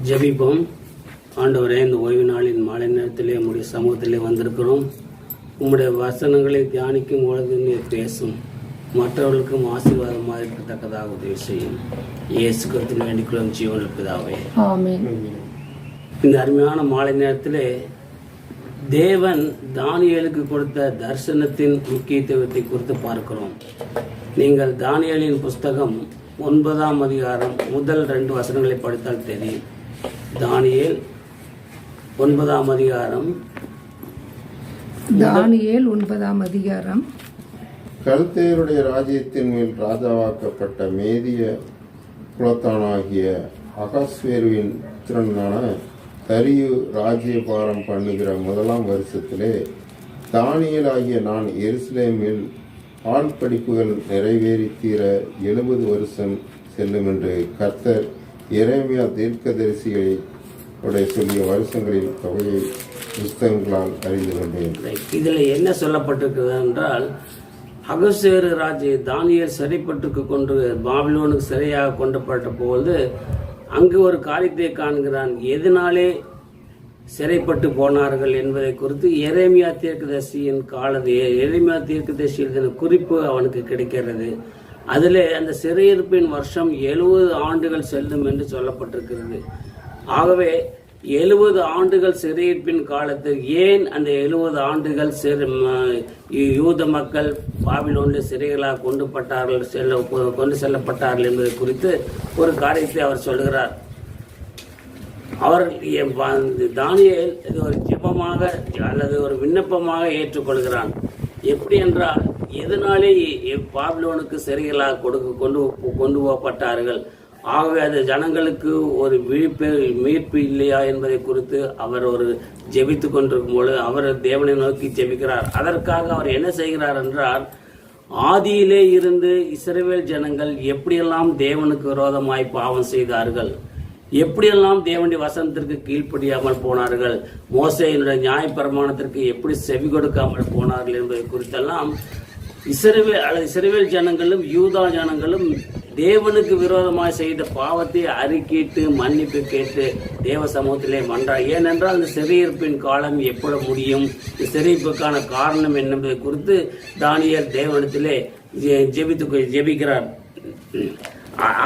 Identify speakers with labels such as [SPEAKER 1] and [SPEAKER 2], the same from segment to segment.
[SPEAKER 1] ஜெபிப்போம். ஆண்டவரே, இந்த ஓய்வு நாளின் மாலை நேரத்திலே உம்முடைய சமூகத்திலே வந்திருக்கிறோம். உம்முடைய வசனங்களை தியானிக்கும் பொழுது நீர் பேசும், மற்றவர்களுக்கும் ஆசீர்வாதமாக இருக்கத்தக்கதாக உதவி செய்யும். இயேசு கிறிஸ்துவின் வேண்டிக்கொள்ளும் ஜீவனுள்ள பிதாவே, ஆமென். இந்த அருமையான மாலை நேரத்திலே தேவன் தானியேலுக்கு கொடுத்த தரிசனத்தின் முக்கியத்துவத்தை குறித்து பார்க்கிறோம். நீங்கள் தானியேலின் புஸ்தகம் 9ஆம் அதிகாரம் முதல் 2 வசனங்களை படித்தால் தெரியும். தானியேல் 9ஆம் அதிகாரம்.
[SPEAKER 2] தானியேல் 9ஆம் அதிகாரம்.
[SPEAKER 3] கல்தேயருடைய ராஜ்யத்தின் மேல் ராஜாவாக்கப்பட்ட மேதிய குலத்தானாகிய அகாஸ்வேருவின் புத்திரனான தரியு ராஜ்யபாரம் பண்ணுகிற 1ஆம் வருஷத்திலே தானியேல் ஆகிய நான் எருசலேமில் ஆள் படிப்புகள் நிறைவேறி தீர 70 வருஷம் செல்லும் என்று கர்த்தர் எரேமியா தீர்க்கதரிசிகளை சொல்லிய வருஷங்களின் தொகையை புஸ்தகங்களால் அறிந்து கொண்டேன்.
[SPEAKER 1] இதில் என்ன சொல்லப்பட்டிருக்கிறது என்றால், அகஸ்வேரு ராஜ்ய தானியேல் சிறைப்பட்டு கொண்டு பாபிலோனுக்கு சிறையாக கொண்டுபட்ட போது அங்கு ஒரு காரியத்தை காண்கிறான். எதனாலே சிறைப்பட்டு போனார்கள் என்பதை குறித்து எரேமியா தீர்க்கதரிசியின் எரேமியா தீர்க்கதரிசியின் குறிப்பு அவனுக்கு கிடைக்கிறது. அதிலே அந்த சிறையிருப்பின் வருஷம் 70 ஆண்டுகள் செல்லும் என்று சொல்லப்பட்டிருக்கிறது. ஆகவே 70 ஆண்டுகள் சிறையிருப்பின் காலத்தில் ஏன் அந்த 70 ஆண்டுகள் யூத மக்கள் பாபிலோனில் சிறைகளாக கொண்டு செல்லப்பட்டார்கள் என்பதை குறித்து ஒரு காரியத்தை அவர் சொல்கிறார். அவர் தானியேல் இது ஒரு ஜெபமாக அல்லது ஒரு விண்ணப்பமாக ஏற்றுக்கொள்கிறான். எப்படி என்றால், எதனாலே பாபிலோனுக்கு சிறைகளாக கொண்டு போகப்பட்டார்கள், ஆகவே அது ஜனங்களுக்கு ஒரு மீட்பு இல்லையா என்பதை குறித்து அவர் ஒரு ஜெபித்து கொண்டிருக்கும் பொழுது அவர் தேவனை நோக்கி ஜெபிக்கிறார். அதற்காக அவர் என்ன செய்கிறார் என்றால், ஆதியிலே இருந்து இஸ்ரவேல் ஜனங்கள் எப்படியெல்லாம் தேவனுக்கு விரோதமாய் பாவம் செய்தார்கள், எப்படியெல்லாம் தேவனுடைய வசனத்திற்கு கீழ்ப்படியாமல் போனார்கள், மோசேயினுடைய நியாயப்பிரமாணத்திற்கு எப்படி செவி கொடுக்காமல் போனார்கள் என்பதை குறித்தெல்லாம் இஸ்ரவேல் ஜனங்களும் யூதா ஜனங்களும் தேவனுக்கு விரோதமாக செய்த பாவத்தை அறிக்கையிட்டு மன்னிப்பு கேட்டு தேவ சமூகத்திலே மன்றார். ஏனென்றால் இந்த சிறையிருப்பின் காலம் எப்பொழுது முடியும், இந்த சிறையிருப்புக்கான காரணம் என்பதை குறித்து தானியேல் தேவனிடத்திலே ஜெபிக்கிறார்.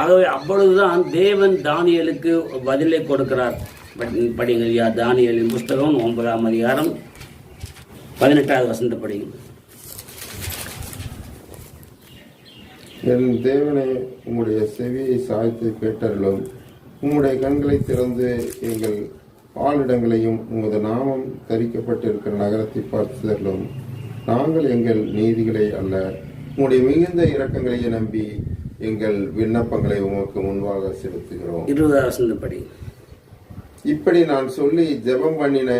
[SPEAKER 1] ஆகவே அப்பொழுதுதான் தேவன் தானியேலுக்கு பதிலை கொடுக்கிறார். படிங்கள் தானியேலின் புஸ்தகம் 9ஆம் அதிகாரம் 18வது வசனத்தை படிங்கள்.
[SPEAKER 3] என் தேவனே, உம்முடைய செவியை சாய்த்து கேட்டருளும், உம்முடைய கண்களை திறந்து எங்கள் ஆளிடங்களையும் உமது நாமம் தரிக்கப்பட்டிருக்கிற நகரத்தை பார்த்துதலும். நாங்கள் எங்கள் நீதிகளை அல்ல, உம்முடைய மிகுந்த இரக்கங்களையே நம்பி எங்கள் விண்ணப்பங்களை உமக்கு முன்பாக செலுத்துகிறோம்.
[SPEAKER 1] 20வது படி.
[SPEAKER 3] இப்படி நான் சொல்லி ஜெபம் பண்ணின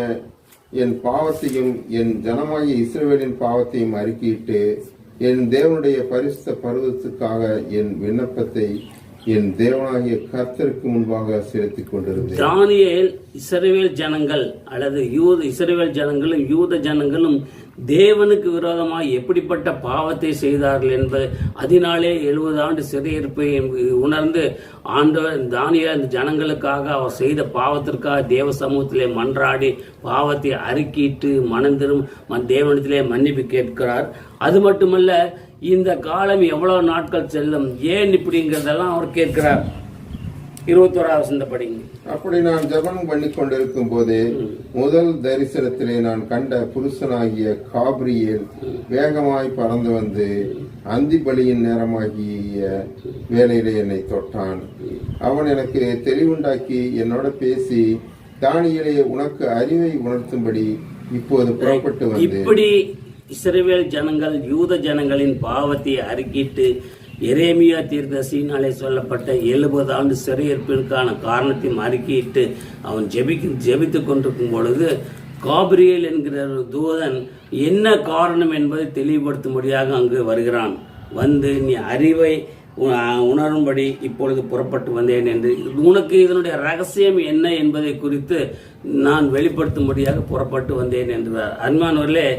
[SPEAKER 3] என் பாவத்தையும் என் ஜனமாகிய இஸ்ரவேலின் பாவத்தையும் அறிக்கையிட்டு என் தேவனுடைய பரிசுத்த பர்வதத்துக்காக என் விண்ணப்பத்தை என் தேவனாகிய கர்த்தருக்கு முன்பாக செலுத்திக் கொண்டிருந்தேன்.
[SPEAKER 1] தானியேல் இஸ்ரவேல் ஜனங்கள் அல்லது இஸ்ரவேல் ஜனங்களும் யூத ஜனங்களும் தேவனுக்கு விரோதமாக எப்படிப்பட்ட பாவத்தை செய்தார்கள் என்பது அதனாலே 70 ஆண்டு சிறையிருப்பை உணர்ந்து ஆண்டவர் தானியேல் அந்த ஜனங்களுக்காக அவர் செய்த பாவத்திற்காக தேவ சமூகத்திலே மன்றாடி பாவத்தை அறிக்கையிட்டு மனந்திரும் தேவனிடத்திலே மன்னிப்பு கேட்கிறார். அது மட்டுமல்ல, இந்த காலம் எவ்வளவு நாட்கள் செல்லும், ஏன் இப்படிங்கிறதெல்லாம் அவர் கேட்கிறார். 21வது வசனத்தை படிங்க.
[SPEAKER 3] அப்படி நான் ஜெபம் பண்ணி கொண்டிருக்கும் போதே முதல் தரிசனத்திலே நான் கண்ட புருஷனாகிய காபிரியேல் வேகமாய் பறந்து வந்து அந்தி பலியின் நேரமாகிய வேலையிலே என்னை தொட்டான். அவன் எனக்கு தெளிவுண்டாக்கி என்னோட பேசி, தானியேலே, உனக்கு அறிவை உணர்த்தும்படி இப்போது புறப்பட்டு வந்து.
[SPEAKER 1] இப்படி இஸ்ரவேல் ஜனங்கள் யூத ஜனங்களின் பாவத்தை அறிக்கிட்டு எரேமியா தீர்க்கதரிசியினாலே சொல்லப்பட்ட 70 ஆண்டு சிறையிருப்பிற்கான காரணத்தையும் அறிக்கையிட்டு அவன் ஜெபித்துக் கொண்டிருக்கும் பொழுது காபிரியேல் என்கிற ஒரு தூதன் என்ன காரணம் என்பதை தெளிவுபடுத்தும்படியாக அங்கு வருகிறான். வந்து, நீ அறிவை உணரும்படி இப்பொழுது புறப்பட்டு வந்தேன் என்று, உனக்கு இதனுடைய ரகசியம் என்ன என்பதை குறித்து நான் வெளிப்படுத்தும்படியாக புறப்பட்டு வந்தேன் என்றார். அன்பானவர்களே,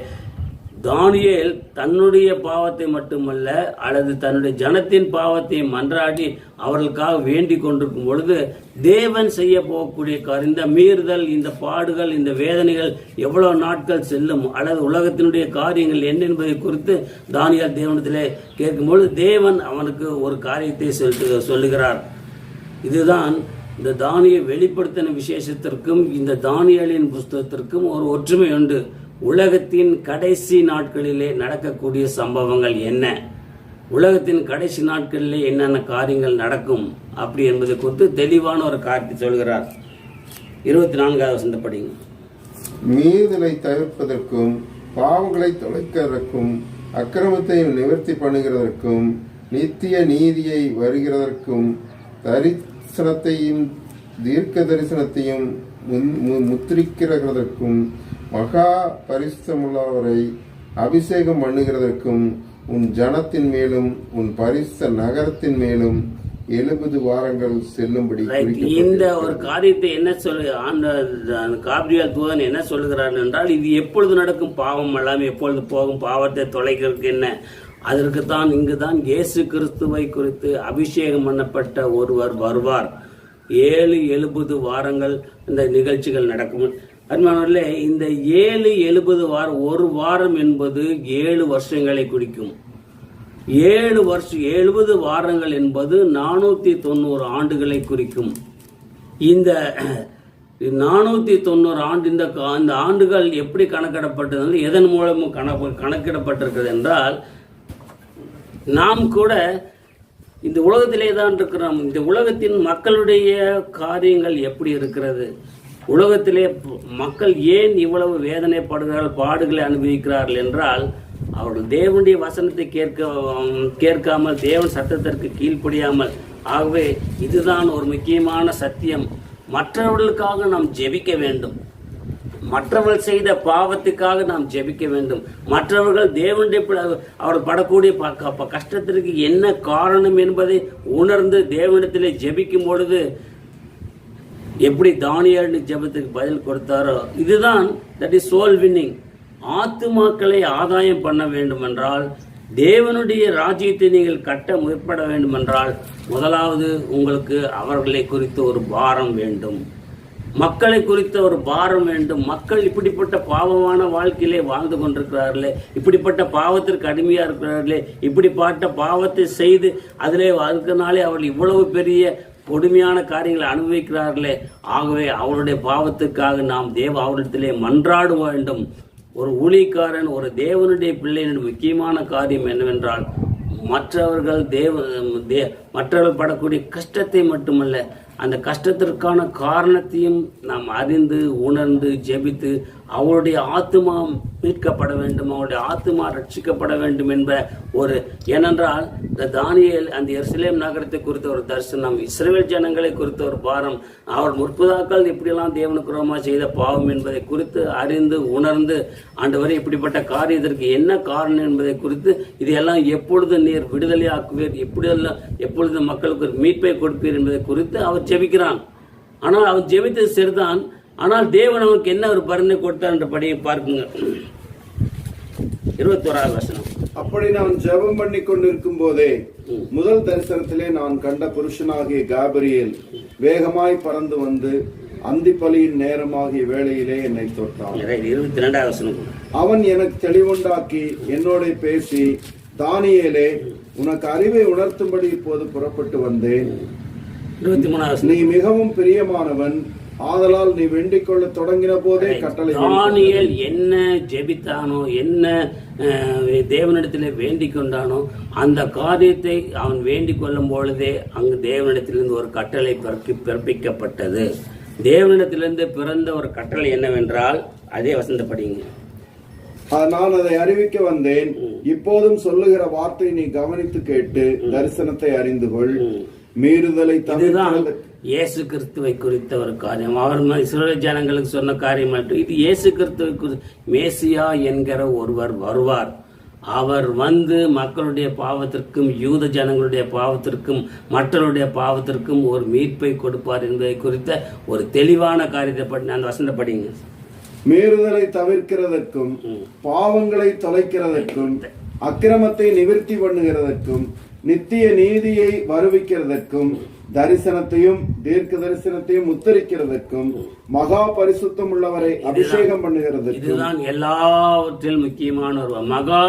[SPEAKER 1] தானியேல் தன்னுடைய பாவத்தை மட்டுமல்ல அல்லது தன்னுடைய ஜனத்தின் பாவத்தை மன்றாடி அவர்களுக்காக வேண்டிக் கொண்டிருக்கும் பொழுது தேவன் செய்ய போகக்கூடிய இந்த மீறுதல், இந்த பாடுகள், இந்த வேதனைகள் எவ்வளவு நாட்கள் செல்லும் அல்லது உலகத்தினுடைய காரியங்கள் என்ன என்பதை குறித்து தானியேல் தேவனிடத்திலே கேட்கும்பொழுது தேவன் அவனுக்கு ஒரு காரியத்தை சொல்லுகிறார். இதுதான் இந்த தானியை வெளிப்படுத்தின விசேஷத்திற்கும் இந்த தானியேலின் புஸ்தகத்திற்கும் ஒரு ஒற்றுமை உண்டு. உலகத்தின் கடைசி நாட்களிலே நடக்கக்கூடிய சம்பவங்கள் என்ன, உலகத்தின் கடைசி நாட்களிலே என்னென்ன காரியங்கள் நடக்கும் அப்படி என்பதை குறித்து தெளிவான ஒரு காரியத்தை சொல்கிறார். 24வது வசனத்தை படிங்க.
[SPEAKER 3] மீறுதலை தவிர்ப்பதற்கும் பாவங்களை தொலைக்கிறதற்கும் அக்கிரமத்தை நிவர்த்தி பண்ணுகிறதற்கும் நித்திய நீதியை வருகிறதற்கும் தரிசனத்தையும் தீர்க்க தரிசனத்தையும் முத்திரிக்கிறதற்கும் மகா பரிசுத்தமுள்ளவரை அபிஷேகம் பண்ணுகிறதற்கும் உன் ஜனத்தின் மேலும் உன் பரிசுத்த நகரத்தின் மேலும் 70 வாரங்கள் செல்லும்படி.
[SPEAKER 1] இந்த ஒரு காரியத்தை என்ன காபிரியேல் தூதன் என்ன சொல்லுகிறார் என்றால், இது எப்பொழுது நடக்கும் பாவம் எல்லாம் எப்பொழுது போகும், பாவத்தை தொலைக்கிறதுக்கு என்ன, அதற்குத்தான் இங்குதான் இயேசு கிறிஸ்துவை குறித்து அபிஷேகம் பண்ணப்பட்ட ஒருவர் வருவார். 70 வாரங்கள் இந்த நிகழ்ச்சிகள் நடக்கும். அன்பானவர்களே, இந்த 70 வாரம், ஒரு வாரம் என்பது 7 வருஷங்களை குறிக்கும். 70 வாரங்கள் என்பது 490 ஆண்டுகளை குறிக்கும். இந்த 490 ஆண்டு இந்த ஆண்டுகள் எப்படி கணக்கிடப்பட்டது, எதன் மூலமும் கணக்கிடப்பட்டிருக்கிறது என்றால், நாம் கூட இந்த உலகத்திலே தான் இருக்கிறோம். இந்த உலகத்தின் மக்களுடைய காரியங்கள் எப்படி இருக்கிறது, உலகத்திலே மக்கள் ஏன் இவ்வளவு வேதனைப்படுகிறார்கள், பாடுகளை அனுபவிக்கிறார்கள் என்றால், அவர்கள் தேவனுடைய வசனத்தை கேட்காமல், தேவன் சத்தத்திற்கு கீழ்ப்படியாமல். ஆகவே இதுதான் ஒரு முக்கியமான சத்தியம். மற்றவர்களுக்காக நாம் ஜெபிக்க வேண்டும், மற்றவர்கள் செய்த பாவத்துக்காக நாம் ஜெபிக்க வேண்டும். மற்றவர்கள் தேவனுடைய அவர் படக்கூடிய கஷ்டத்திற்கு என்ன காரணம் என்பதை உணர்ந்து தேவனிடத்திலே ஜெபிக்கும் பொழுது எப்படி தானியேல் ஜெபத்துக்கு பதில் கொடுத்தாரோ, இதுதான் தட் இஸ் சோல் வின்னிங். ஆத்துமாக்களை ஆதாயம் பண்ண வேண்டும் என்றால், தேவனுடைய ராஜ்யத்தை நீங்கள் கட்ட முற்பட வேண்டும் என்றால், முதலாவது உங்களுக்கு அவர்களை குறித்து ஒரு பாரம் வேண்டும், மக்களை குறித்த ஒரு பாரம் வேண்டும். மக்கள் இப்படிப்பட்ட பாவமான வாழ்க்கையிலே வாழ்ந்து கொண்டிருக்கிறார்களே, இப்படிப்பட்ட பாவத்திற்கு அடிமையா இருக்கிறார்களே, இப்படிப்பட்ட பாவத்தை செய்து அதிலே வாழ்க்கனாலே அவர்கள் இவ்வளவு பெரிய கொடுமையான காரியங்களை அனுபவிக்கிறார்களே. ஆகவே அவருடைய பாவத்துக்காக நாம் அவரிடத்திலே மன்றாட வேண்டும். ஒரு ஊழியக்காரன், ஒரு தேவனுடைய பிள்ளையின் முக்கியமான காரியம் என்னவென்றால், மற்றவர்கள் படக்கூடிய கஷ்டத்தை மட்டுமல்ல, அந்த கஷ்டத்திற்கான காரணத்தையும் நாம் அறிந்து உணர்ந்து ஜெபித்து அவருடைய ஆத்துமா மீட்கப்பட வேண்டும், அவருடைய ஆத்துமா ரட்சிக்கப்பட வேண்டும் என்ப ஒரு. ஏனென்றால் இந்த தானியேல் அந்த எருசலேம் நகரத்தை குறித்த ஒரு தரிசனம், இஸ்ரவேல் ஜனங்களை குறித்த ஒரு பாரம், அவர் முற்பதாக்கள் எப்படியெல்லாம் தேவனுக்கு ரோமா செய்த பாவம் என்பதை குறித்து அறிந்து உணர்ந்து, ஆண்டவரே இப்படிப்பட்ட காரியத்திற்கு என்ன காரணம் என்பதை குறித்து, இதையெல்லாம் எப்பொழுது நீர் விடுதலை ஆக்குவீர், எப்பொழுது மக்களுக்கு மீட்பை கொடுப்பீர் என்பதை குறித்து அவர் ஜெபிக்கிறான். ஆனால் அவன் ஜெபித்தது சரிதான், ஆனால் தேவன் அவனுக்கு என்ன ஒரு பரிணை கொடுத்தார் என்ற படியை பார்க்குங்க. 21வது வசனம்.
[SPEAKER 4] அப்படி நான் ஜெபம் பண்ணி கொண்டிருக்கும் போதே முதல் தரிசனத்திலே நான் கண்ட புருஷனாகிய காபிரியேல் வேகமாய் பறந்து வந்து அந்திப்பலியின் நேரமாகிய வேளையிலே என்னை தொட்டான்.
[SPEAKER 1] 22வது வசனம்.
[SPEAKER 4] அவன் எனக்கு தெளிவுண்டாக்கி என்னோட பேசி, தானியேலே, உனக்கு அறிவை உணர்த்தும்படி இப்போது புறப்பட்டு வந்தேன்.
[SPEAKER 1] 23வது.
[SPEAKER 4] நீ மிகவும் பிரியமானவன், ஆதலால் நீ வேண்டிக் கொள்ள தொடங்கின போதே கட்டளை.
[SPEAKER 1] தானியேல் என்ன ஜெபித்தானோ, என்ன தேவனிடத்திலே வேண்டிக் கொண்டானோ, அந்த காரியத்தை அவன் வேண்டிக் கொள்ளும் பொழுதே அங்கு தேவனிடத்திலிருந்து ஒரு கட்டளை பிறப்பிக்கப்பட்டது. தேவனிடத்திலிருந்து பிறந்த ஒரு கட்டளை என்னவென்றால், அதே வசந்த படிங்க.
[SPEAKER 4] நான் அதை அறிவிக்க வந்தேன். இப்போதும் சொல்லுகிற வார்த்தை நீ கவனித்து கேட்டு தரிசனத்தை அறிந்து கொள். மீறுதலை தவிர
[SPEAKER 1] இயேசு கிறிஸ்துவை குறித்த ஒரு காரியம். அவர் இஸ்ரவேல் ஜனங்களுக்கு சொன்ன காரியம் மட்டும் இது. இயேசு கிறிஸ்துவை மேசியா என்கிற ஒருவர் வருவார். அவர் வந்து மக்களுடைய பாவத்திற்கும் யூத ஜனங்களுடைய பாவத்திற்கும் மற்றவருடைய பாவத்திற்கும் ஒரு மீட்பை கொடுப்பார் என்பதை குறித்த ஒரு தெளிவான காரியத்தை அந்த வசந்த படிங்க.
[SPEAKER 4] மீறுதலை தவிர்க்கிறதற்கும் பாவங்களை தொலைக்கிறதற்கும் அக்கிரமத்தை நிவர்த்தி பண்ணுகிறதற்கும் நித்திய நீதியை வருவிக்கிறதற்கும் தரிசனத்தையும் தீர்க்க தரிசனத்தையும் உத்தரிக்கிறதற்கும் மகா பரிசுத்தம் உள்ளவரை அபிஷேகம் பண்ணுகிறதற்கும்.
[SPEAKER 1] இதுதான் எல்லாவற்றிலும் முக்கியமான ஒரு மகா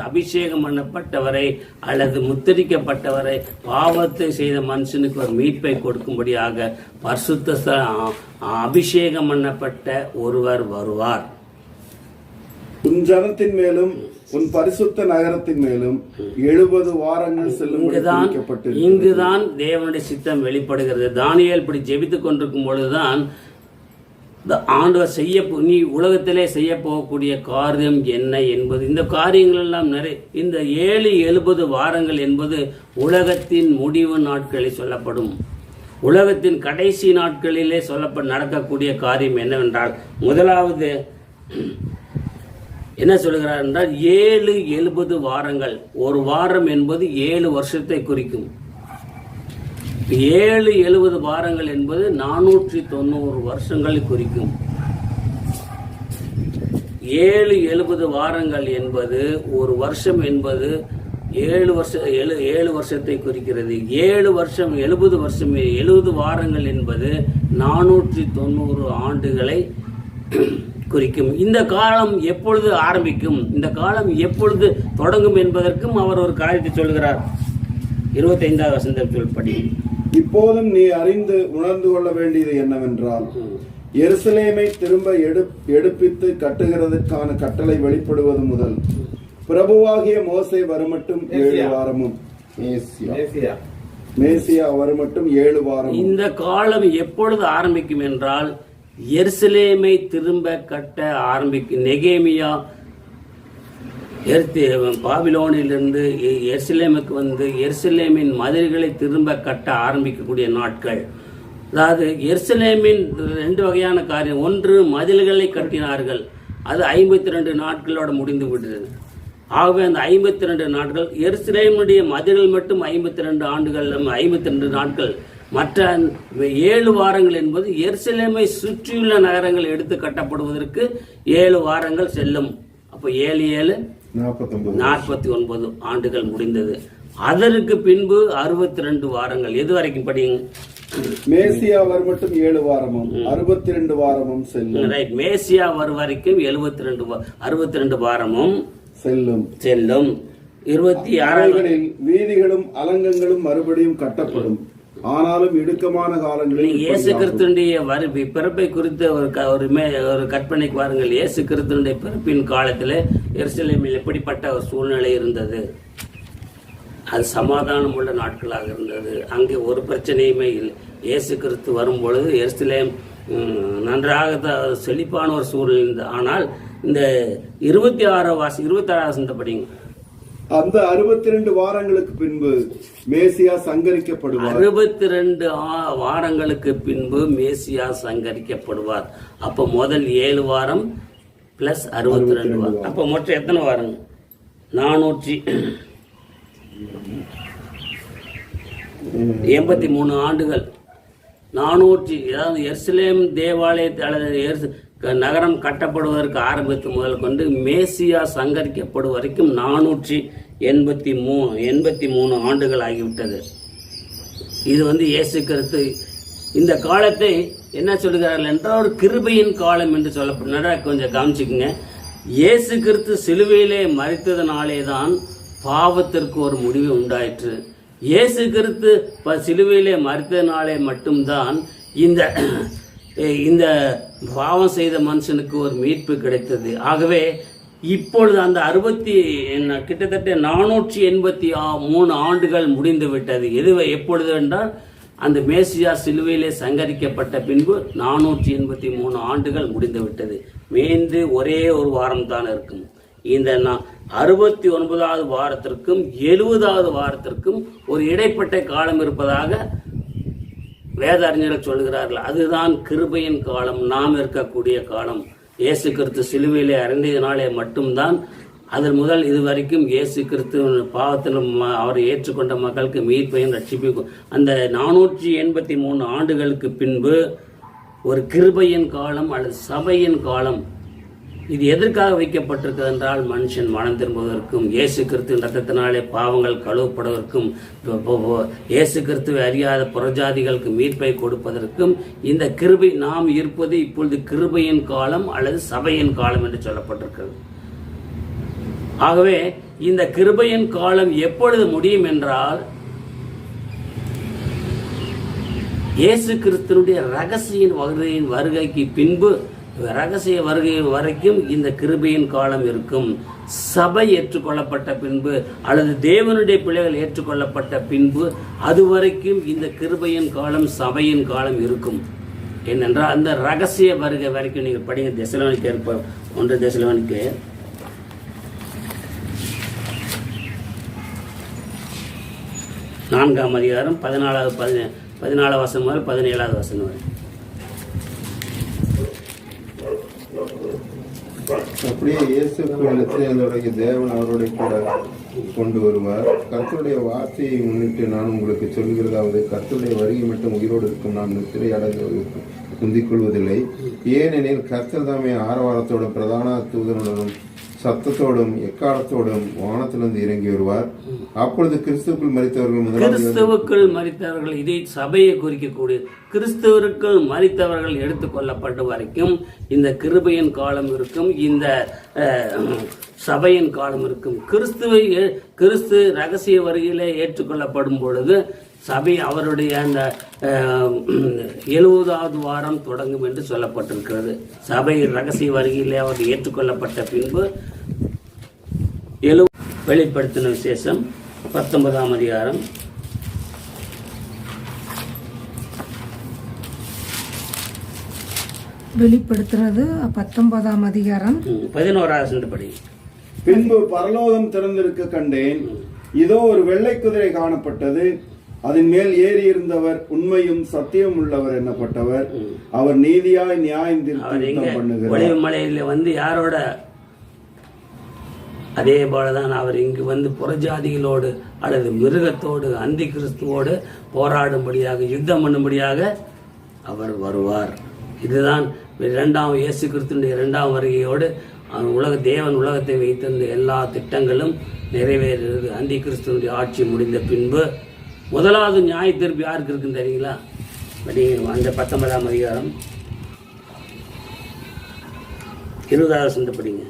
[SPEAKER 1] அபிஷேகம் பண்ணப்பட்டவரை அல்லது முத்தரிக்கப்பட்டவரை, பாவத்தை செய்த மனுஷனுக்கு ஒரு மீட்பை கொடுக்கும்படியாக பரிசுத்த அபிஷேகம் பண்ணப்பட்ட ஒருவர் வருவார்.
[SPEAKER 4] உன் ஜனத்தின் மேலும் உன் பரிசுத்த நகரத்தின் மேலும் 70 வாரங்கள் செல்லும்.
[SPEAKER 1] இங்குதான் தேவனுடைய சித்தம் வெளிப்படுகிறது. தானியேல் இப்படி ஜெபித்துக் கொண்டிருக்கும் பொழுதுதான் ஆண்டவர் நீ உலகத்திலே செய்ய போகக்கூடிய காரியம் என்ன என்பது, இந்த காரியங்கள் எல்லாம் இந்த 70 வாரங்கள் என்பது உலகத்தின் முடிவு நாட்களில் சொல்லப்படும். உலகத்தின் கடைசி நாட்களிலே நடக்கக்கூடிய காரியம் என்னவென்றால், முதலாவது என்ன சொல்லுகிறார் என்றால் 70 வாரங்கள். ஒரு வாரம் என்பது 7 வருஷத்தை குறிக்கும். 70 வாரங்கள் என்பது 490 வருஷங்களை குறிக்கும். 70 வாரங்கள் என்பது ஒரு வருஷம் என்பது 7 வருஷத்தை குறிக்கிறது. 7 வருஷம் 70 வாரங்கள் என்பது 490 ஆண்டுகளை குறிக்கும். இந்த காலம் எப்பொழுது ஆரம்பிக்கும், இந்த காலம் எப்பொழுது தொடங்கும் என்பதற்கும் அவர் ஒரு காரியத்தை சொல்கிறார். 25வது வசனத்தில் படி,
[SPEAKER 4] இப்போதும் நீ அறிந்து உணர்ந்து கொள்ள வேண்டியது என்னவென்றால், எருசலேமை திரும்ப எடுப்பித்து கட்டுகிறதற்கான கட்டளை வெளிப்படுவது முதல் பிரபுவாகிய மோசே வருமட்டும் 7 வாரமும், மேசியா வருமட்டும் 7 வாரமும். இந்த காலம் எப்பொழுது ஆரம்பிக்கும் என்றால், எருசலேமை திரும்ப கட்ட ஆரம்பிக்கும். நெகேமியா பாபிலோனிலிருந்து எருசலேமுக்கு வந்து எருசலேமின் மதில்களை திரும்ப கட்ட ஆரம்பிக்கக்கூடிய நாட்கள். அதாவது எருசலேமின் 2 வகையான காரியம். ஒன்று, மதில்களை கட்டினார்கள், அது 52 நாட்களோட முடிந்து விடுறது. ஆகவே அந்த 52 நாட்கள் எருசலேமுடைய மதில்கள் மட்டும் 52 ஆண்டுகள், 52 நாட்கள். மற்ற 7 வாரங்கள் என்பது எருசலேமை சுற்றியுள்ள நகரங்கள் எடுத்து கட்டப்படுவதற்கு 7 வாரங்கள் செல்லும். அப்போ 7 7 49 ஆண்டுகள் முடிந்தது. அதற்கு பின்பு 62 வாரங்கள். எது வரைக்கும் படிங்க? மேசியா வரும் மட்டும் 7 வாரமும் 62 வாரமும் செல்லும்.
[SPEAKER 1] ரைட், மேசியா வரும் வரைக்கும் 62 வாரமும் செல்லும். 26
[SPEAKER 4] வீதிகளும் அலங்கங்களும் மறுபடியும் கட்டப்படும். ஆனாலும் இடுக்கமான காலங்களில்
[SPEAKER 1] இயேசு கிறிஸ்துவினுடைய பிறப்பை குறித்த ஒரு கற்பனைக்கு வாருங்கள். இயேசு கிறிஸ்துவினுடைய பிறப்பின் காலத்தில் எருசலேமில் எப்படிப்பட்ட ஒரு சூழ்நிலை இருந்தது? அது சமாதானம் உள்ள நாட்களாக இருந்தது. அங்கே ஒரு பிரச்சனையுமே இல்லை. இயேசு கிறிஸ்து வரும்பொழுது எருசலேம் நன்றாக செழிப்பான ஒரு சூழ்நிலை இருந்தது. ஆனால் இந்த 26 படிங்க.
[SPEAKER 4] அந்த 62 வாரங்களுக்கு பின்பு மேசியா சங்கரிக்கப்படுவார்.
[SPEAKER 1] 62 வாரங்களுக்கு பின்பு மேசியா சங்கரிக்கப்படுவார். அப்ப முதல் 7 வாரம் பிளஸ் 62 வாரம். அப்ப மொத்தம் எத்தனை வாரம்? 483 ஆண்டுகள். 400, அதாவது எருசலேம் தேவாலயத்தை அல்லது நகரம் கட்டப்படுவதற்கு ஆரம்பித்து முதல் கொண்டு மேசியா சங்கரிக்கப்படும் வரைக்கும் 483 ஆண்டுகள் ஆகிவிட்டது. இது இயேசு கிறிஸ்து இந்த காலத்தை என்ன சொல்கிறார்கள் என்றால் ஒரு கிருபையின் காலம் என்று சொல்லப்படும். கொஞ்சம் கவனிச்சுக்குங்க. இயேசு கிறிஸ்து சிலுவையிலே மரித்ததனாலே தான் பாவத்திற்கு ஒரு முடிவு உண்டாயிற்று. இயேசு கிறிஸ்து சிலுவையிலே மரித்ததனாலே மட்டும்தான் இந்த பாவம் செய்த மனுஷனுக்கு ஒரு மீட்பு கிடைத்தது. ஆகவே இப்பொழுது அந்த கிட்டத்தட்ட 483 ஆண்டுகள் முடிந்து விட்டது. எப்பொழுது என்றால் அந்த மேசியா சிலுவையிலே சங்கரிக்கப்பட்ட பின்பு 483 ஆண்டுகள் முடிந்து விட்டது. மீண்டு ஒரே ஒரு வாரம் தான் இருக்கும். இந்த 69வது வாரத்திற்கும் 70வது வாரத்திற்கும் ஒரு இடைப்பட்ட காலம் இருப்பதாக வேத அறிஞர்கள் சொல்கிறார்கள். அதுதான் கிருபையின் காலம், நாம் இருக்கக்கூடிய காலம். இயேசு கிறிஸ்து சிலுவையிலே அறைந்ததினாலே மட்டும்தான் அதன் முதல் இதுவரைக்கும் இயேசு கிறிஸ்து பாவத்திலும் அவரை ஏற்றுக்கொண்ட மக்களுக்கு மீட்பையும் ரட்சிப்பையும் அந்த 483 ஆண்டுகளுக்கு பின்பு ஒரு கிருபையின் காலம் அல்லது சபையின் காலம் இது எதற்காக வைக்கப்பட்டிருக்கிறது என்றால் மனுஷன் மனம் திரும்புவதற்கும் இயேசு கிறிஸ்துவின் ரத்தத்தினாலே பாவங்கள் கழுவப்படுவதற்கும் இயேசு கிறிஸ்துவை அறியாத புறஜாதிகளுக்கு மீட்பை கொடுப்பதற்கும் இந்த கிருபை நாம் இருப்பது இப்பொழுது கிருபையின் காலம் அல்லது சபையின் காலம் என்று சொல்லப்பட்டிருக்கிறது. ஆகவே இந்த கிருபையின் காலம் எப்பொழுது முடியும் என்றால் இயேசு கிறிஸ்துவினுடைய ரகசிய வருகைக்கு பின்பு, ரகசிய வருகை வரைக்கும் இந்த கிருபையின் காலம் இருக்கும். சபை ஏற்றுக்கொள்ளப்பட்ட பின்பு அல்லது தேவனுடைய பிள்ளைகள் ஏற்றுக்கொள்ளப்பட்ட பின்பு அதுவரைக்கும் இந்த கிருபையின் காலம் சபையின் காலம் இருக்கும். ஏனென்றால் அந்த ரகசிய வருகை வரைக்கும் நீங்கள் படிங்க. தெசலோனிக்கேயர் 1 தெசலோனிக்கேயர் 4ஆம் அதிகாரம் 14 வசனம் முதல் 17 வசனம் வரை.
[SPEAKER 3] அப்படியே இயேசு கிறிஸ்துவினுடைய தேவன் அவருடைய கூட கொண்டு வருவார். கர்த்தருடைய வார்த்தையை முன்னிட்டு நான் உங்களுக்கு சொல்கிறதாவது, கர்த்தருடைய வருகை மட்டும் உயிரோடு இருக்கும் நாம் நித்திரை அடைந்தவர்களுக்கு குந்திக் கொள்வதில்லை. ஏனெனில் கர்த்தர் தாமே ஆரவாரத்தோடும் பிரதான தூதனுடனும் சத்தத்தோடும் எக்காலத்தோடும் வானத்திலிருந்து இறங்கி வருவார். அப்பொழுது கிறிஸ்துவுக்குள் மரித்தவர்கள் இதை சபையை குறிக்கக்கூடிய கிறிஸ்துவுக்குள் மரித்தவர்கள் எடுத்துக் கொள்ளப்பட்ட வரைக்கும் இந்த கிருபையின் காலம் இருக்கும், இந்த சபையின் காலம் இருக்கும். கிறிஸ்து ரகசிய வருகையிலே ஏற்றுக்கொள்ளப்படும் பொழுது சபை அவருடைய அந்த 70வது வாரம் தொடங்கும் என்று சொல்லப்பட்டிருக்கிறது. சபை ரகசிய வருகையிலே அவர் ஏற்றுக்கொள்ளப்பட்ட பின்பு வெளிப்படுத்தின விசேஷம் 19ஆம் அதிகாரம்
[SPEAKER 2] வெளிப்படுத்துறது 19ஆம் அதிகாரம்
[SPEAKER 1] 11வது படி.
[SPEAKER 4] பின்பு பரலோகம் திறந்திருக்க கண்டேன், இதோ ஒரு வெள்ளை குதிரை காணப்பட்டது. அதன் மேல் ஏறி இருந்தவர் உண்மையும் சத்தியம் உள்ளவர் என்னப்பட்டவர். அவர் நீதியாய் நியாயம் பண்ணுகிறார்.
[SPEAKER 1] மலையில யாரோட அதே போலதான் அவர் இங்கு புறஜாதிகளோடு அல்லது மிருகத்தோடு அந்தி கிறிஸ்துவோடு போராடும்படியாக யுத்தம் பண்ணும்படியாக அவர் வருவார். இதுதான் இயேசு கிறிஸ்துவினுடைய 2ஆம் வருகையோடு தேவன் உலகத்தை வைத்திருந்த எல்லா திட்டங்களும் நிறைவேறுகிறது. அந்தி கிறிஸ்துவனுடைய ஆட்சி முடிந்த பின்பு முதலாவது நியாய தீர்ப்பு யாருக்கு இருக்குன்னு தெரியுங்களா? அந்த 19ஆம் அதிகாரம் 20வது வசனத்தை படிங்க.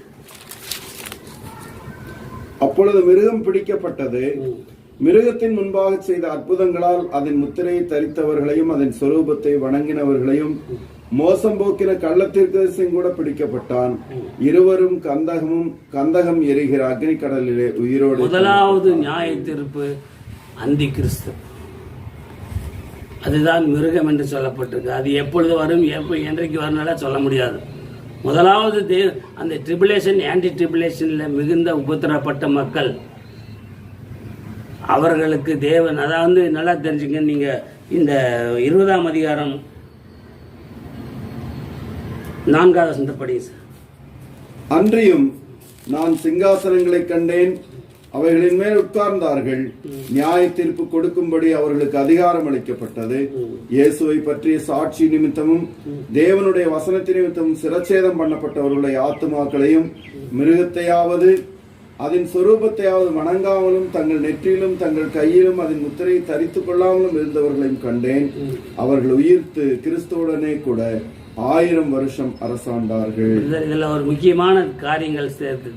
[SPEAKER 4] அப்பொழுது மிருகம் பிடிக்கப்பட்டது. மிருகத்தின் முன்பாக செய்த அற்புதங்களால் அதன் முத்திரையை தரித்தவர்களையும் அதன் சொரூபத்தை வணங்கினவர்களையும் மோசம் போக்கின கள்ளத்தீர்க்கதரிசியும் கூட பிடிக்கப்பட்டான். இருவரும் கந்தகம் எரிகிற அக்னி கடலிலே உயிரோடு.
[SPEAKER 1] முதலாவது நியாய தீர்ப்பு அந்தி கிறிஸ்து, அதுதான் மிருகம் என்று சொல்லப்பட்டிருக்கு. அது எப்பொழுது வரும், என்றைக்கு வரும்னால சொல்ல முடியாது. முதலாவது அந்த ட்ரிபுலேஷன் ஆன்டி ட்ரிபுலேஷன்ல மிகுந்த உபத்திரப்பட்ட மக்கள், அவர்களுக்கு தேவன், அதாவது நல்லா தெரிஞ்சுங்க, நீங்க இந்த 20ஆம் அதிகாரம் 4வது வசனத்தை படிங்க.
[SPEAKER 4] அன்றியும் நான் சிங்காசனங்களை கண்டேன், அவைகளின் மேல் உட்கார்ந்தார்கள். நியாய தீர்ப்பு கொடுக்கும்படி அவர்களுக்கு அதிகாரம் அளிக்கப்பட்டது. இயேசுவை பற்றிய சாட்சி நிமித்தமும் தேவனுடைய வசனத்தின் நிமித்தமும் சிரச்சேதம் பண்ணப்பட்டவர்களுடைய ஆத்துமாக்களையும் மிருகத்தையாவது அதன் சொரூபத்தையாவது வணங்காமலும் தங்கள் நெற்றியிலும் தங்கள் கையிலும் அதன் முத்திரையை தரித்துக் கொள்ளாமலும் இருந்தவர்களையும் கண்டேன். அவர்கள் உயிர்த்து கிறிஸ்துவுடனே கூட 1000 வருஷம் அரசாண்டார்கள்.
[SPEAKER 1] இதுல ஒரு முக்கியமான காரியங்கள்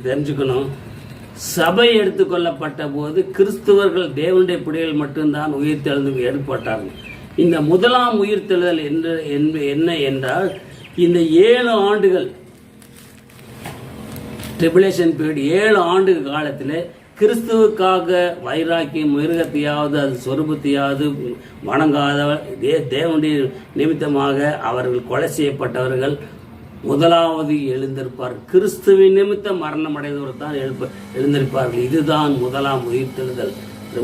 [SPEAKER 1] தெரிஞ்சுக்கணும். சபை எடுத்துக்கொள்ளப்பட்ட போது கிறிஸ்துவர்கள் தேவனுடைய பிள்ளைகள் மட்டும்தான் உயிர்த்தெழுந்து ஏற்பட்டார்கள். இந்த முதலாம் உயிர்த்தெழுதல் என்ன என்றால், இந்த 7 ஆண்டுகள் ட்ரிபுலேஷன் பீரியட், 7 ஆண்டு காலத்தில் கிறிஸ்துவுக்காக வைராக்கியம் மிருகத்தையாவது அது சொரூபத்தையாவது வணங்காத தேவனுடைய நிமித்தமாக அவர்கள் கொலை செய்யப்பட்டவர்கள் முதலாவது எழுந்திருப்பார். கிறிஸ்துவின் நிமித்தம் மரணம் அடைந்தவர் தான் எழுந்திருப்பார்கள். இதுதான் முதலாம் உயிர்த்தெழுதல்.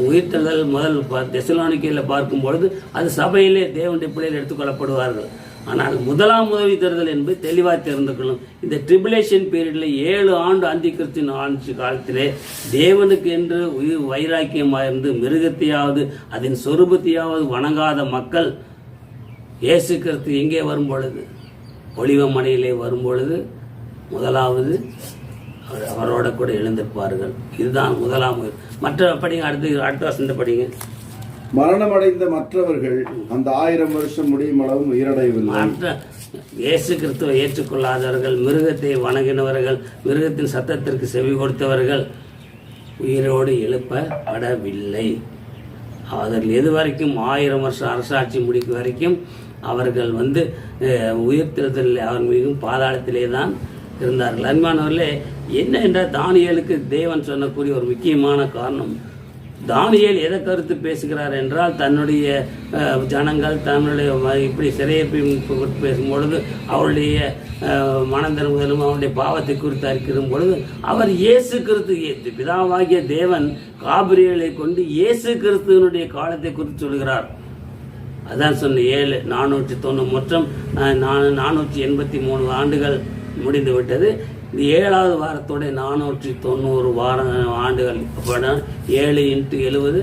[SPEAKER 1] உயிர்த்தெழுதல் முதல் தெசலோனிக்கேயில் பார்க்கும் பொழுது அது சபையிலே தேவனுடைய பிள்ளைகள் எடுத்துக்கொள்ளப்படுவார்கள். ஆனால் முதலாம் உயிர்த்தெழுதல் என்பது தெளிவாக தெரிந்துக்கணும். இந்த ட்ரிபுலேஷன் பீரியட்ல 7 ஆண்டு அந்தி கிறிஸ்துவின் ஆட்சி காலத்திலே தேவனுக்கு என்று வைராக்கியமாக இருந்து மிருகத்தையாவது அதன் சொரூபத்தையாவது வணங்காத மக்கள் இயேசு கிறிஸ்து எங்கே வரும் பொழுது, ஒலிவ மலையிலே வரும்பொழுது முதலாவது அவரோட கூட எழுந்திருப்பார்கள். இதுதான் முதலாம். மற்ற படிங்க, அடுத்த வசந்த படிங்க.
[SPEAKER 4] மரணமடைந்த மற்றவர்கள் அந்த 1000 வருஷம் முடியும் அளவும் உயிரடையவில்லை.
[SPEAKER 1] இயேசு கிறிஸ்துவை ஏற்றுக்கொள்ளாதவர்கள், மிருகத்தை வணங்கினவர்கள், மிருகத்தின் சத்தத்திற்கு செவி கொடுத்தவர்கள் உயிரோடு எழுப்பப்படவில்லை. அவர்கள் எது வரைக்கும் 1000 வருஷம் அரசாட்சி முடிக்கும் வரைக்கும் அவர்கள் உயிர்த்தெழுதல் அவர் மிகவும் பாதாளத்திலே தான் இருந்தார்கள். அன்பானவர்களே, என்ன என்றால் தானியேலுக்கு தேவன் சொன்னக்கூடிய ஒரு முக்கியமான காரணம், தானியேல் எதை கருத்து பேசுகிறார் என்றால், தன்னுடைய ஜனங்கள் தன்னுடைய இப்படி சிறையை பேசும்பொழுது அவருடைய மனந்திரும்புதலும் அவருடைய பாவத்தை குறித்து அறிக்கிற பொழுது அவர் இயேசு கிறிஸ்து பிதாவாகிய தேவன் காபிரியலை கொண்டு இயேசு கிறிஸ்துவனுடைய காலத்தை குறித்து சொல்கிறார். அதான் சொன்ன 490 மொத்தம் 483 ஆண்டுகள் முடிந்து விட்டது. இந்த 7வது வாரத்தோட 490 ஆண்டுகள். 7 × 70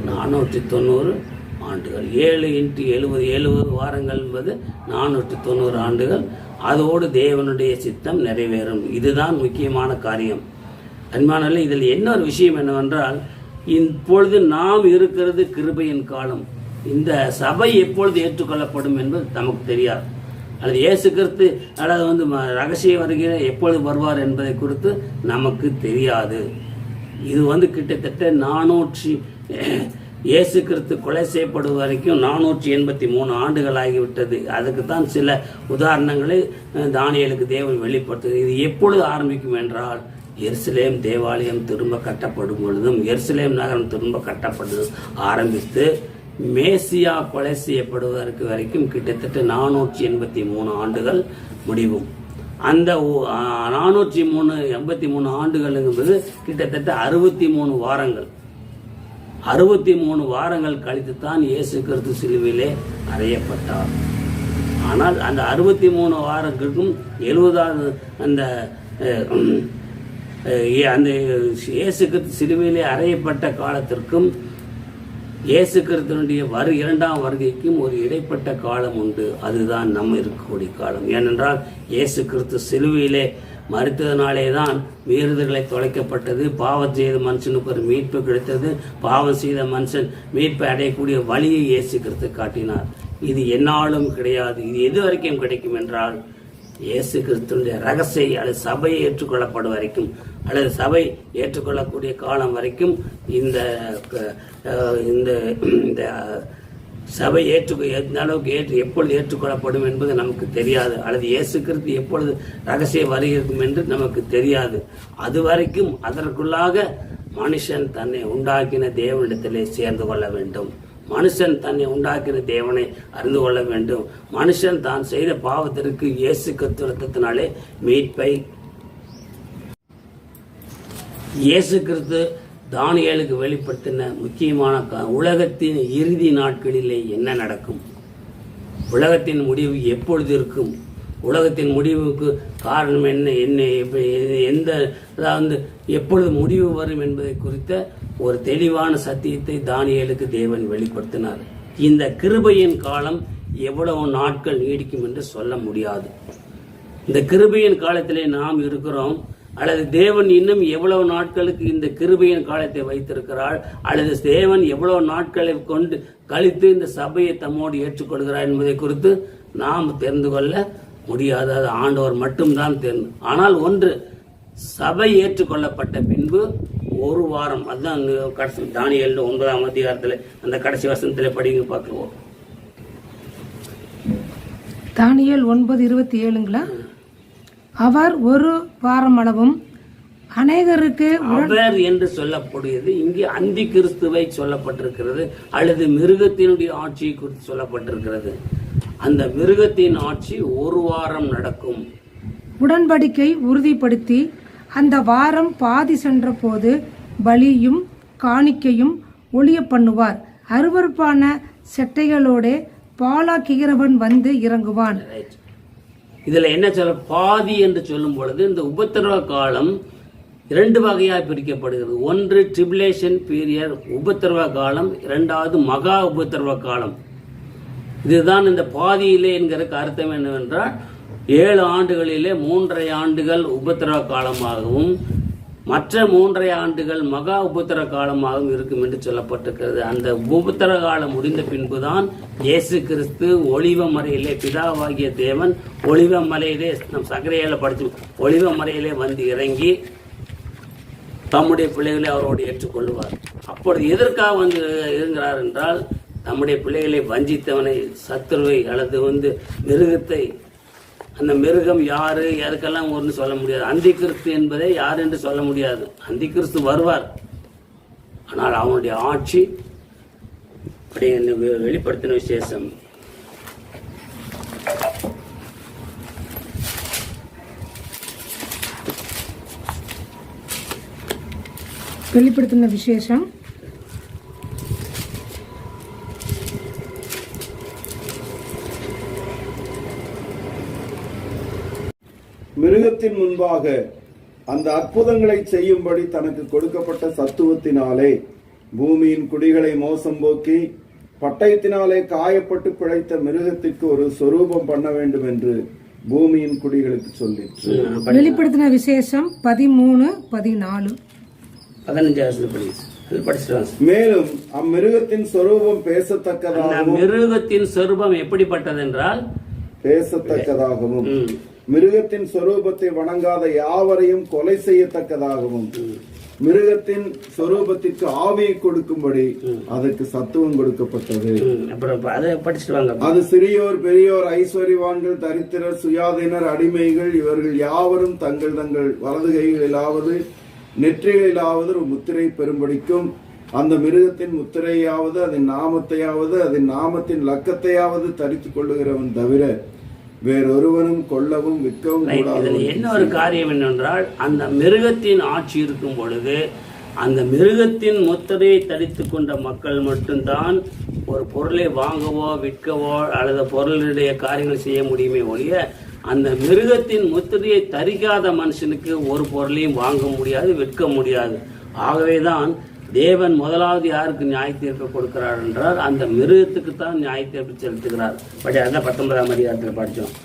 [SPEAKER 1] 490 ஆண்டுகள். 7 × 70 வாரங்கள் என்பது 490 ஆண்டுகள். அதோடு தேவனுடைய சித்தம் நிறைவேறும். இதுதான் முக்கியமான காரியம். அன்பானவர்களே, இதில் இன்னொரு விஷயம் என்னவென்றால், இப்பொழுது நாம் இருக்கிறது கிருபையின் காலம். இந்த சபை எப்பொழுது ஏற்றுக்கொள்ளப்படும் என்பது நமக்கு தெரியாது. அல்லது இயேசு கிறிஸ்து அல்லது ரகசிய வருகிற எப்பொழுது வருவார் என்பதை குறித்து நமக்கு தெரியாது. இது கிட்டத்தட்ட இயேசு கிறிஸ்து கொலை செய்யப்படுவது வரைக்கும் 483 ஆண்டுகள் ஆகிவிட்டது. அதுக்கு தான் சில உதாரணங்களை தானியேலுக்கு தேவன் வெளிப்படுத்துகிறது. இது எப்பொழுது ஆரம்பிக்கும் என்றால், எருசலேம் தேவாலயம் திரும்ப கட்டப்படும் பொழுதும், எருசலேம் நகரம் திரும்ப கட்டப்படுவதும் ஆரம்பித்து மேசியா கொலை செய்யப்படுவதற்கு வரைக்கும் கிட்டத்தட்ட 483 ஆண்டுகள் முடிவும். அந்த 483 ஆண்டுகள் என்பது கிட்டத்தட்ட 63 வாரங்கள். 63 வாரங்கள் கழித்து தான் இயேசு கிறிஸ்து சிலுவையிலே அறையப்பட்டார். ஆனால் அந்த 63 வாரங்களுக்கும் 70வது அந்த இயேசு கிறிஸ்து சிலுவையிலே அறையப்பட்ட காலத்திற்கும் இயேசு கிறிஸ்துவனுடைய 2ஆம் வருகைக்கும் ஒரு இடைப்பட்ட காலம் உண்டு. அதுதான் நம்ம இருக்கக்கூடிய காலம். ஏனென்றால் இயேசு கிறிஸ்து சிலுவையிலே மரித்ததினாலே தான் மீறுதல்களை தொலைக்கப்பட்டது. பாவம் செய்த மனுஷனுக்கு ஒரு மீட்பு கிடைத்தது. பாவம் செய்த மனுஷன் மீட்பை அடையக்கூடிய வழியை இயேசு கிறிஸ்து காட்டினார். இது என்னாலும் கிடையாது. இது எது வரைக்கும் கிடைக்கும் என்றால், இயேசு கிறிஸ்துடைய ரகசிய அல்லது சபையை ஏற்றுக்கொள்ளப்படும் வரைக்கும், அல்லது சபை ஏற்றுக்கொள்ளக்கூடிய காலம் வரைக்கும் இந்த சபை எந்த அளவுக்கு எப்பொழுது ஏற்றுக்கொள்ளப்படும் என்பது நமக்கு தெரியாது. அல்லது இயேசு கிறிஸ்து எப்பொழுது ரகசிய வருகிறதும் என்று நமக்கு தெரியாது. அது வரைக்கும் அதற்குள்ளாக மனுஷன் தன்னை உண்டாக்கின தேவனிடத்திலே சேர்ந்து கொள்ள வேண்டும். மனுஷன் தன்னை உண்டாக்கின தேவனை அறிந்து கொள்ள வேண்டும். மனுஷன் தான் செய்த பாவத்திற்கு இயேசு கிறிஸ்து ரத்தத்தினாலே மீட்பை இயேசு கிறிஸ்து தானியேலுக்கு வெளிப்படுத்தின முக்கியமான உலகத்தின் இறுதி நாட்களிலே என்ன நடக்கும், உலகத்தின் முடிவு எப்பொழுது இருக்கும், உலகத்தின் முடிவுக்கு காரணம் என்ன எப்பொழுது முடிவு வரும் என்பதை குறித்த ஒரு தெளிவான சத்தியத்தை தானியேலுக்கு தேவன் வெளிப்படுத்தினார். இந்த கிருபையின் காலம் எவ்வளவு நாட்கள் நீடிக்கும் என்று சொல்ல முடியாது. இந்த கிருபையின் காலத்திலே நாம் இருக்கிறோம். அல்லது தேவன் இன்னும் எவ்வளவு நாட்களுக்கு இந்த கிருபையின் காலத்தை வைத்திருக்கிறார், அல்லது தேவன் எவ்வளவு நாட்களை கொண்டு கழித்து இந்த சபையை தம்மோடு ஏற்றுக்கொள்கிறார் என்பதை குறித்து நாம் தெரிந்து கொள்ள முடியாது. அது ஆண்டவர் மட்டும்தான் தெரிந்து. ஆனால் ஒன்று, சபை ஏற்றுக்கொள்ளப்பட்ட பின்பு ஒரு வாரம், அதுதான் கடைசி தானியேல் 9ஆம் அதிகாரத்தில் அந்த கடைசி வசனத்தில் படிங்க பார்க்குவோம்.
[SPEAKER 2] தானியேல் 9:27 அவர் ஒரு வாரம் அளவும் அநேகருக்கு
[SPEAKER 1] அவர் என்று சொல்லக்கூடியது இங்கே அந்தி கிறிஸ்துவை சொல்லப்பட்டிருக்கிறது, அல்லது மிருகத்தினுடைய ஆட்சியை குறித்து சொல்லப்பட்டிருக்கிறது. அந்த மிருகத்தின் ஆட்சி ஒரு வாரம் நடக்கும்.
[SPEAKER 2] உடன்படிக்கை உறுதிப்படுத்தி அந்த வாரம் பாதி சென்ற போது பலியும் காணிக்கையும் ஒளிய பண்ணுவார். அருவருப்பான செட்டைகளோட பாலாக்குகிறவன் வந்து இறங்குவான்.
[SPEAKER 1] இதுல என்ன சொல்ல, பாதி என்று சொல்லும் பொழுது இந்த உபத்திரவ காலம் 2 வகையாக பிரிக்கப்படுகிறது. ஒன்று ட்ரிபுலேஷன் பீரியட், உபத்திரவ காலம். 2வது மகா உபத்திரவ காலம். இதுதான் இந்த பாதியிலே என்கிற அர்த்தம் என்னவென்றால் 7 ஆண்டுகளிலே 3.5 ஆண்டுகள் உபத்திரவ காலமாகவும் மற்ற 3.5 ஆண்டுகள் மகா உபத்திர காலமாகவும் இருக்கும் என்று சொல்லப்பட்டிருக்கிறது. அந்த உபத்திர காலம் முடிந்த பின்புதான் இயேசு கிறிஸ்து ஒலிவ மலையிலே, பிதாவாகிய தேவன் ஒலிவ மலையிலே, நம் சகரையில படிச்சு ஒலிவ மலையிலே வந்து இறங்கி தம்முடைய பிள்ளைகளை அவரோடு ஏற்றுக்கொள்வார். அப்பொழுது எதற்காக வந்து இருக்கிறார் என்றால், தம்முடைய பிள்ளைகளை வஞ்சித்தவனை, சத்துருவை அல்லது மிருகத்தை, அந்த மிருகம் யாரு யாருக்கெல்லாம் ஒன்று சொல்ல முடியாது. அந்தி கிறிஸ்து என்பதை யார் என்று சொல்ல முடியாது. அந்தி கிறிஸ்து வருவார், ஆனால் அவனுடைய ஆட்சி வெளிப்படுத்தின விசேஷம்.
[SPEAKER 2] வெளிப்படுத்தின விசேஷம்
[SPEAKER 4] மிருகத்தின் முன்பாக அந்த அற்புதங்களை செய்யும்படி தனக்கு கொடுக்கப்பட்ட சத்துவத்தினாலே பூமியின் குடிகளை மோசம் போக்கி பட்டயத்தினாலே காயப்பட்டு பிழைத்த மிருகத்திற்கு ஒரு சொரூபம் பண்ண வேண்டும் என்று பூமியின் குடிகளுக்கு சொல்லிற்று.
[SPEAKER 2] வெளிப்படுத்தின விசேஷம் 13-14.
[SPEAKER 4] மேலும் அம்மிருகத்தின் சொரூபம் பேசத்தக்கதாகவும்,
[SPEAKER 1] மிருகத்தின் சொரூபம் எப்படிப்பட்டது என்றால்
[SPEAKER 4] பேசத்தக்கதாகவும், மிருகத்தின் சொரூபத்தை வணங்காத யாவரையும் கொலை செய்யத்தக்கதாகவும், மிருகத்தின் சொரூபத்திற்கு ஆவியை கொடுக்கும்படி அதற்கு சத்துவம் கொடுக்கப்பட்டது. அது சிறியோர் பெரியோர், ஐஸ்வர்யவான்கள், தரித்திரர், சுயாதீனர், அடிமைகள், இவர்கள் யாவரும் தங்கள் தங்கள் வலது கைகளிலாவது நெற்றிகளிலாவது ஒரு முத்திரை பெறும்படிக்கும் அந்த மிருகத்தின் முத்திரையாவது அதன் நாமத்தையாவது அதன் நாமத்தின் லக்கத்தையாவது தரித்துக் கொள்ளுகிறவன் தவிர வேறொருவனும் கொல்லவும் விற்கவும் கூடாது.
[SPEAKER 1] என்ன ஒரு காரியம் என்னென்றால், அந்த மிருகத்தின் ஆட்சி இருக்கும் பொழுது அந்த மிருகத்தின் முத்திரையை தரித்துக் கொண்ட மக்கள் மட்டும்தான் ஒரு பொருளை வாங்கவோ விற்கவோ அல்லது பொருளுடைய காரியங்கள் செய்ய முடியுமே ஒழிய, அந்த மிருகத்தின் முத்திரையை தரிக்காத மனுஷனுக்கு ஒரு பொருளையும் வாங்க முடியாது, விற்க முடியாது. ஆகவேதான் தேவன் முதலாவது யாருக்கு நியாய தீர்ப்பு கொடுக்கிறார் என்றால் அந்த மிருகத்துக்கு தான் நியாய தீர்ப்பு செலுத்துகிறார். பட் அதான் 19ஆம் அதிகாரத்தில் படித்தோம்.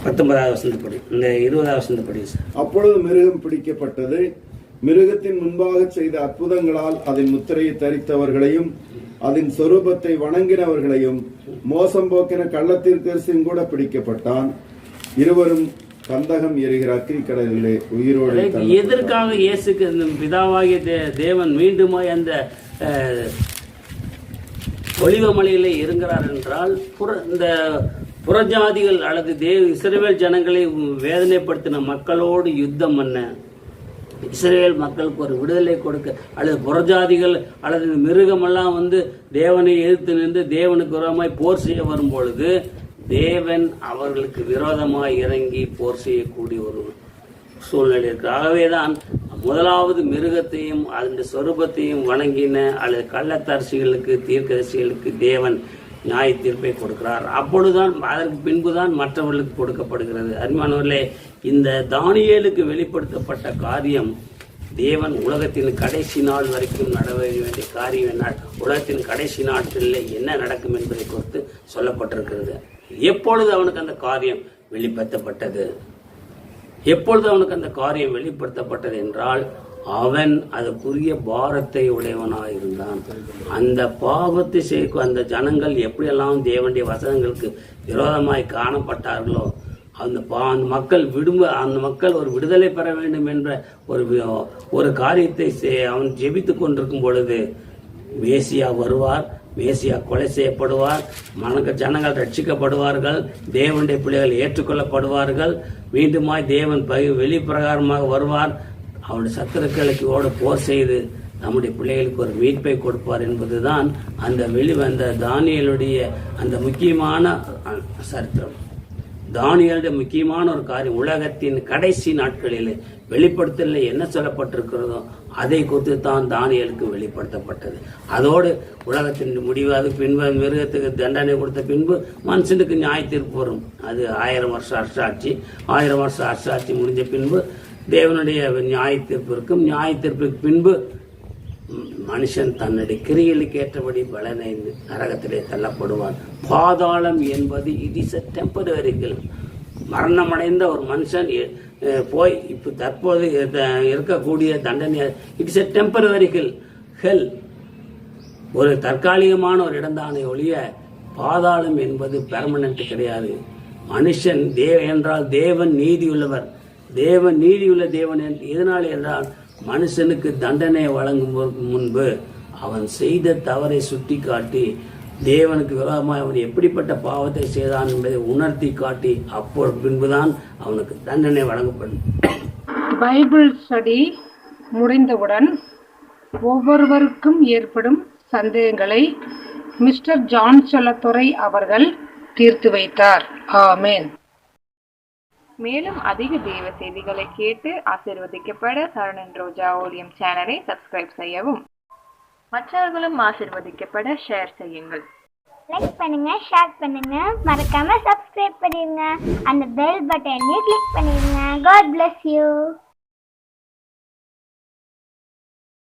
[SPEAKER 1] 19வது வசனப்படி, இந்த 20வது வசனப்படி.
[SPEAKER 4] அப்பொழுது மிருகம் பிடிக்கப்பட்டது. மிருகத்தின் முன்பாக செய்த அற்புதங்களால் அதன் முத்திரையை தரித்தவர்களையும் அதன் சொரூபத்தை வணங்கினவர்களையும் மோசம் போக்கின கள்ளத்தீர்க்கதரிசியும் கூட பிடிக்கப்பட்டான். இருவரும் கந்தகம் எரிகிற அக்கினி கடலிலே உயிரோடு.
[SPEAKER 1] எதற்காக இயேசுக்கு பிதாவாகிய தேவன் மீண்டுமாய் அந்த ஒலிவ மலையிலே இறங்குகிறார் என்றால், இந்த புறஜாதிகள் அல்லது இஸ்ரவேல் ஜனங்களை வேதனைப்படுத்தின மக்களோடு யுத்தம் பண்ண, இஸ்ரவேல் மக்களுக்கு ஒரு விடுதலை கொடுக்க, அல்லது புறஜாதிகள் அல்லது மிருகமெல்லாம் தேவனை எதிர்த்து நின்று தேவனுக்கு விரோதமாய் போர் செய்ய வரும் பொழுது தேவன் அவர்களுக்கு விரோதமாய் இறங்கி போர் செய்யக்கூடிய ஒரு சூழ்நிலை இருக்கு. ஆகவேதான் முதலாவது மிருகத்தையும் அந்த சொரூபத்தையும் வணங்கின அல்லது கள்ளத்தரசிகளுக்கு, தீர்க்கதரிசிகளுக்கு தேவன் நியாய தீர்ப்பை கொடுக்கிறார். அப்பொழுதுதான் அதற்கு பின்புதான் மற்றவர்களுக்கு கொடுக்கப்படுகிறது. அருமையானவர்களே, இந்த தானியேலுக்கு வெளிப்படுத்தப்பட்ட காரியம் தேவன் உலகத்தின் கடைசி நாள் வரைக்கும் நடக்க வேண்டிய காரியம் என்ன, உலகத்தின் கடைசி நாட்களில் என்ன நடக்கும் என்பதை குறித்து சொல்லப்பட்டிருக்கிறது. எப்பொழுது அவனுக்கு அந்த காரியம் வெளிப்படுத்தப்பட்டது? எப்பொழுது அவனுக்கு அந்த காரியம் வெளிப்படுத்தப்பட்டது என்றால், அவன் அதற்குரிய பாரத்தை உடையவனாயிருந்தான். அந்த பாவத்தை செய்ய அந்த ஜனங்கள் எப்படியெல்லாம் தேவனுடைய வசனங்களுக்கு விரோதமாய் காணப்பட்டார்களோ, அந்த மக்கள் ஒரு விடுதலை பெற வேண்டும் என்ற ஒரு காரியத்தை அவன் ஜெபித்துக் கொண்டிருக்கும் பொழுது மேசியா வருவார், மேசியா கொலை செய்யப்படுவார், ஜனங்கள் ரட்சிக்கப்படுவார்கள், தேவனுடைய பிள்ளைகள் ஏற்றுக்கொள்ளப்படுவார்கள், மீண்டுமாய் தேவன் வெளிப்பிரகாரமாக வருவார், அவருடைய சத்துருக்களுக்கு போர் செய்து நம்முடைய பிள்ளைகளுக்கு ஒரு மீட்பை கொடுப்பார் என்பதுதான் அந்த தானியேலுடைய அந்த முக்கியமான சரித்திரம். தானியேலுடைய முக்கியமான ஒரு காரியம் உலகத்தின் கடைசி நாட்களில் வெளிப்படுத்தல என்ன சொல்லப்பட்டிருக்கிறதோ அதை குறித்து தான் தானியேலுக்கு வெளிப்படுத்தப்பட்டது. அதோடு உலகத்தின் முடிவு, அது பின்பு மிருகத்துக்கு தண்டனை கொடுத்த பின்பு மனுஷனுக்கு நியாய தீர்ப்பு வரும். அது 1000 வருஷம் அரசாட்சி. 1000 வருஷம் அரசாட்சி முடிஞ்ச பின்பு தேவனுடைய நியாய தீர்ப்பு இருக்கும். நியாய தீர்ப்புக்கு பின்பு மனுஷன் தன்னுடைய கிரியைகளுக்கு ஏற்றபடி பலனை நரகத்திலே தள்ளப்படுவான். பாதாளம் என்பது இட் இஸ் எ டெம்பரரி. மரணமடைந்த ஒரு மனுஷன் போய் இப்போ தற்போது இருக்கக்கூடிய தண்டனை இட்ஸ் எ டெம்பரரி ஹெல், ஒரு தற்காலிகமான ஒரு இடம்தானே ஒழிய பாதாளம் என்பது பெர்மனன்ட் கிடையாது. மனுஷன் என்றால் தேவன் நீதியுள்ளவர். தேவன் நீதியுள்ள தேவன் எதனால் என்றால் மனுஷனுக்கு தண்டனை வழங்கும் முன்பு அவன் செய்த தவறை சுட்டி காட்டி தேவனுக்கு விரோதமாக அவன் எப்படிப்பட்ட பாவத்தை செய்தான் என்பதை உணர்த்தி காட்டி அப்போ பின்புதான் அவனுக்கு தண்டனை வழங்கப்படும்.
[SPEAKER 2] பைபிள் ஸ்டடி முடிந்தவுடன் ஒவ்வொருவருக்கும் ஏற்படும் சந்தேகங்களை மிஸ்டர் ஜான் செல்லத்துறை அவர்கள் தீர்த்து வைத்தார். ஆமென்.
[SPEAKER 5] மேலும் அதிக தேவ செய்திகளை கேட்டு ஆசீர்வதிக்கப்பட சரணன் ரோஜா ஊழியம் சேனலை சப்ஸ்கிரைப் செய்யவும், மற்றவர்களும் ஆசீர்வதிக்கப்பட ஷேர் செய்யுங்கள்.
[SPEAKER 6] லைக் பண்ணுங்க, ஷேர் பண்ணுங்க, மறக்காம சப்ஸ்கிரைப் பண்ணிருங்க, அந்த பெல் பட்டனையும் கிளிக் பண்ணிருங்க. God bless you.